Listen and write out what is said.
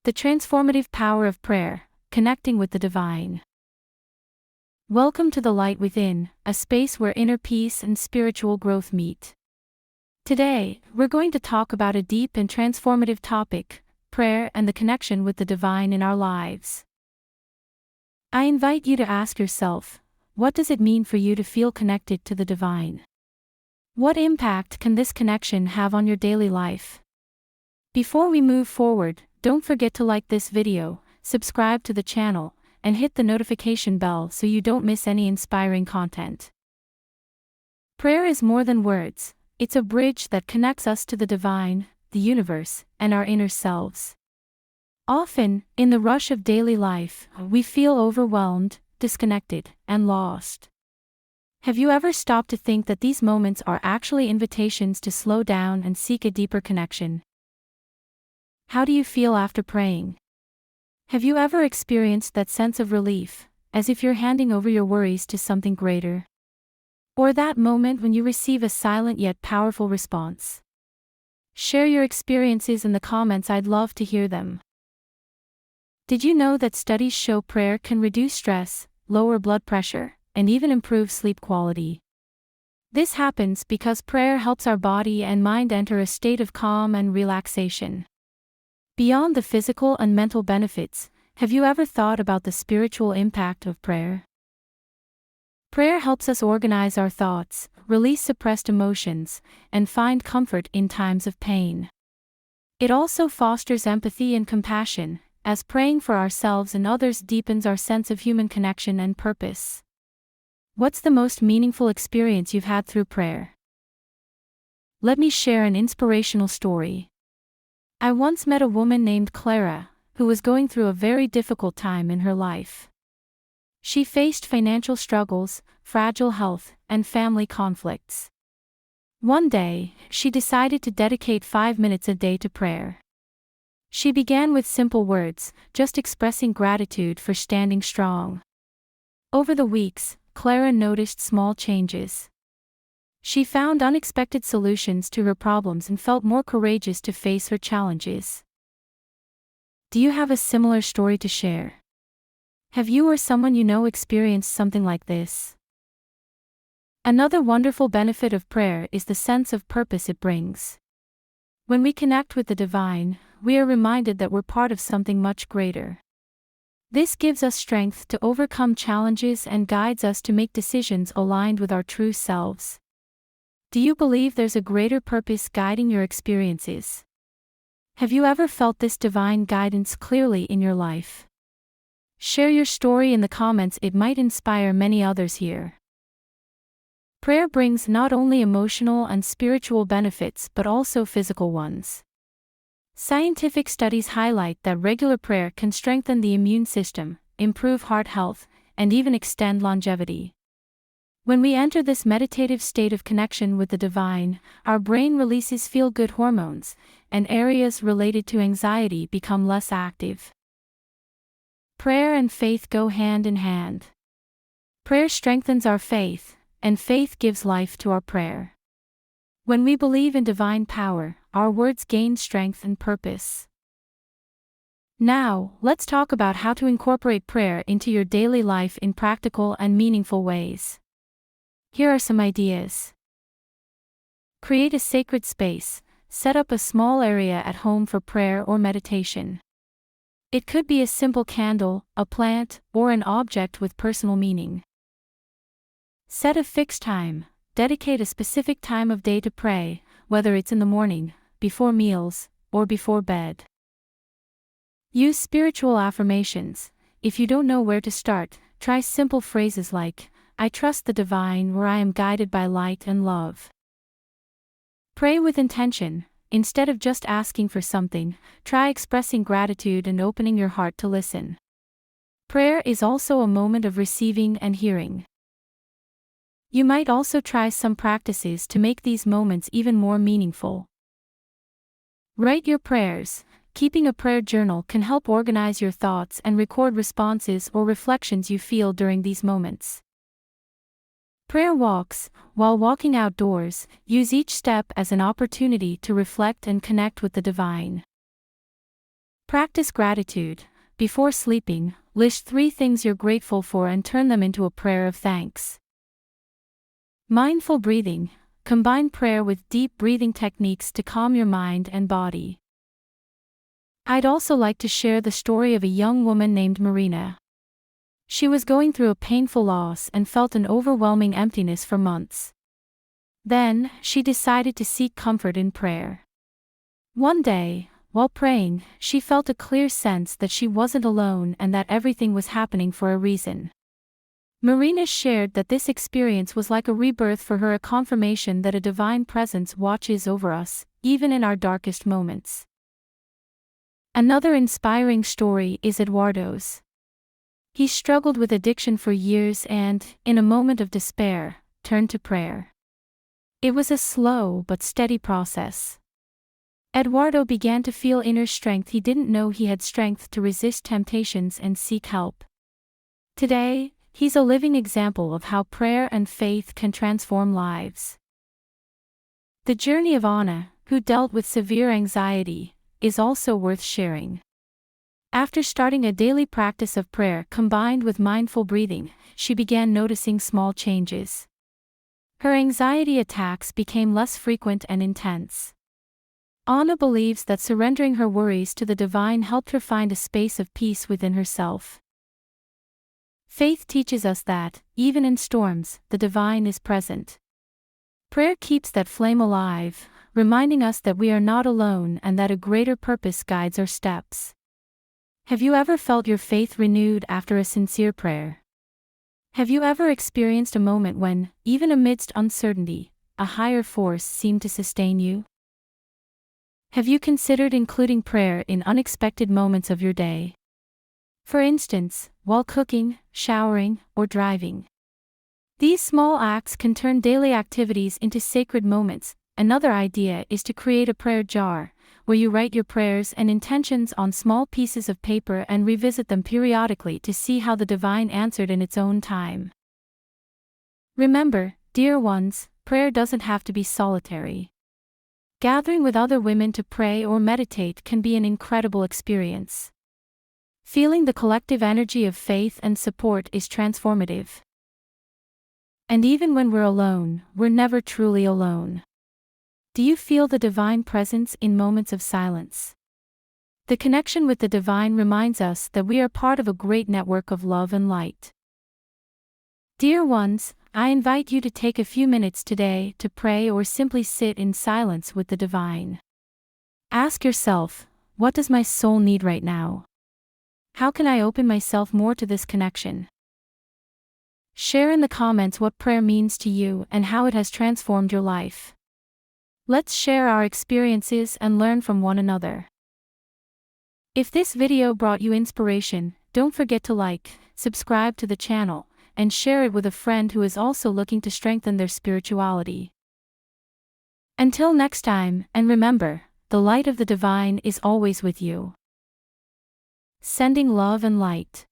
The transformative power of prayer, connecting with the divine. Welcome to the Light Within, a space where inner peace and spiritual growth meet. Today, we're going to talk about a deep and transformative topic, prayer and the connection with the divine in our lives. I invite you to ask yourself, what does it mean for you to feel connected to the divine? What impact can this connection have on your daily life? Before we move forward, don't forget to like this video, subscribe to the channel, and hit the notification bell so you don't miss any inspiring content. Prayer is more than words, it's a bridge that connects us to the divine, the universe, and our inner selves. Often, in the rush of daily life, we feel overwhelmed, disconnected, and lost. Have you ever stopped to think that these moments are actually invitations to slow down and seek a deeper connection? How do you feel after praying? Have you ever experienced that sense of relief, as if you're handing over your worries to something greater? Or that moment when you receive a silent yet powerful response? Share your experiences in the comments, I'd love to hear them. Did you know that studies show prayer can reduce stress, lower blood pressure, and even improve sleep quality? This happens because prayer helps our body and mind enter a state of calm and relaxation. Beyond the physical and mental benefits, have you ever thought about the spiritual impact of prayer? Prayer helps us organize our thoughts, release suppressed emotions, and find comfort in times of pain. It also fosters empathy and compassion, as praying for ourselves and others deepens our sense of human connection and purpose. What's the most meaningful experience you've had through prayer? Let me share an inspirational story. I once met a woman named Clara, who was going through a very difficult time in her life. She faced financial struggles, fragile health, and family conflicts. One day, she decided to dedicate 5 minutes a day to prayer. She began with simple words, just expressing gratitude for standing strong. Over the weeks, Clara noticed small changes. She found unexpected solutions to her problems and felt more courageous to face her challenges. Do you have a similar story to share? Have you or someone you know experienced something like this? Another wonderful benefit of prayer is the sense of purpose it brings. When we connect with the divine, we are reminded that we're part of something much greater. This gives us strength to overcome challenges and guides us to make decisions aligned with our true selves. Do you believe there's a greater purpose guiding your experiences? Have you ever felt this divine guidance clearly in your life? Share your story in the comments, it might inspire many others here. Prayer brings not only emotional and spiritual benefits but also physical ones. Scientific studies highlight that regular prayer can strengthen the immune system, improve heart health, and even extend longevity. When we enter this meditative state of connection with the divine, our brain releases feel-good hormones, and areas related to anxiety become less active. Prayer and faith go hand in hand. Prayer strengthens our faith, and faith gives life to our prayer. When we believe in divine power, our words gain strength and purpose. Now, let's talk about how to incorporate prayer into your daily life in practical and meaningful ways. Here are some ideas. Create a sacred space. Set up a small area at home for prayer or meditation. It could be a simple candle, a plant, or an object with personal meaning. Set a fixed time. Dedicate a specific time of day to pray, whether it's in the morning, before meals, or before bed. Use spiritual affirmations. If you don't know where to start, try simple phrases like, I trust the divine, or I am guided by light and love. Pray with intention. Instead of just asking for something, try expressing gratitude and opening your heart to listen. Prayer is also a moment of receiving and hearing. You might also try some practices to make these moments even more meaningful. Write your prayers. Keeping a prayer journal can help organize your thoughts and record responses or reflections you feel during these moments. Prayer walks. While walking outdoors, use each step as an opportunity to reflect and connect with the divine. Practice gratitude. Before sleeping, list 3 things you're grateful for and turn them into a prayer of thanks. Mindful breathing. Combine prayer with deep breathing techniques to calm your mind and body. I'd also like to share the story of a young woman named Marina. She was going through a painful loss and felt an overwhelming emptiness for months. Then, she decided to seek comfort in prayer. One day, while praying, she felt a clear sense that she wasn't alone and that everything was happening for a reason. Marina shared that this experience was like a rebirth for her, a confirmation that a divine presence watches over us, even in our darkest moments. Another inspiring story is Eduardo's. He struggled with addiction for years and, in a moment of despair, turned to prayer. It was a slow but steady process. Eduardo began to feel inner strength. He didn't know he had strength to resist temptations and seek help. Today, he's a living example of how prayer and faith can transform lives. The journey of Anna, who dealt with severe anxiety, is also worth sharing. After starting a daily practice of prayer combined with mindful breathing, she began noticing small changes. Her anxiety attacks became less frequent and intense. Anna believes that surrendering her worries to the divine helped her find a space of peace within herself. Faith teaches us that, even in storms, the divine is present. Prayer keeps that flame alive, reminding us that we are not alone and that a greater purpose guides our steps. Have you ever felt your faith renewed after a sincere prayer? Have you ever experienced a moment when, even amidst uncertainty, a higher force seemed to sustain you? Have you considered including prayer in unexpected moments of your day? For instance, while cooking, showering, or driving. These small acts can turn daily activities into sacred moments. Another idea is to create a prayer jar, where you write your prayers and intentions on small pieces of paper and revisit them periodically to see how the divine answered in its own time. Remember, dear ones, prayer doesn't have to be solitary. Gathering with other women to pray or meditate can be an incredible experience. Feeling the collective energy of faith and support is transformative. And even when we're alone, we're never truly alone. Do you feel the divine presence in moments of silence? The connection with the divine reminds us that we are part of a great network of love and light. Dear ones, I invite you to take a few minutes today to pray or simply sit in silence with the divine. Ask yourself, what does my soul need right now? How can I open myself more to this connection? Share in the comments what prayer means to you and how it has transformed your life. Let's share our experiences and learn from one another. If this video brought you inspiration, don't forget to like, subscribe to the channel, and share it with a friend who is also looking to strengthen their spirituality. Until next time, and remember, the light of the divine is always with you. Sending love and light.